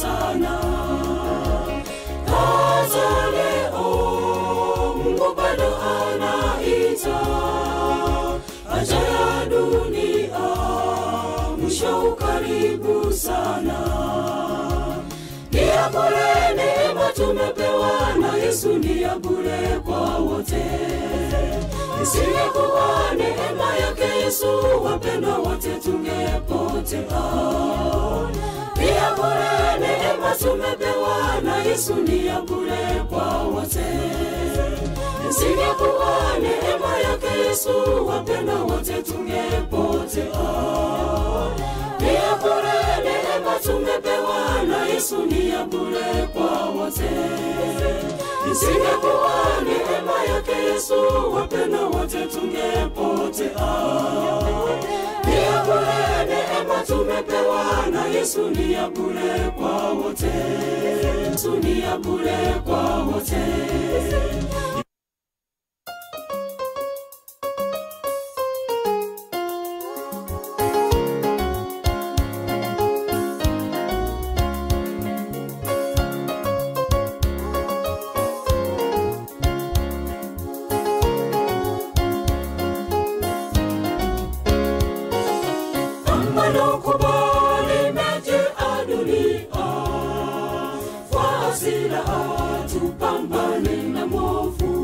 sana. Hata leo Mungu bado anaita, haja ya dunia mwisho karibu sana. Ni ya bure neema tumepewa na Yesu, ni ya bure kwa wote. Isingekuwa neema yake Yesu, wapendwa wote tungepotea. Ni ya bure neema tumepewa na Yesu, ni ya bure kwa wote. Isingekuwa neema yake Yesu, wapendwa wote tungepotea. Ni ya bure neema tumepewa na Yesu, ni ya bure kwa wote. Isingekuwa neema yake Yesu, wapendwa wote tungepotea. Ni ya bure neema tumepewa na Yesu, ni ya bure kwa wote. Yesu ni ya bure kwa wote. Ambalo kubali meje adunia, fasila tupambane na mwovu.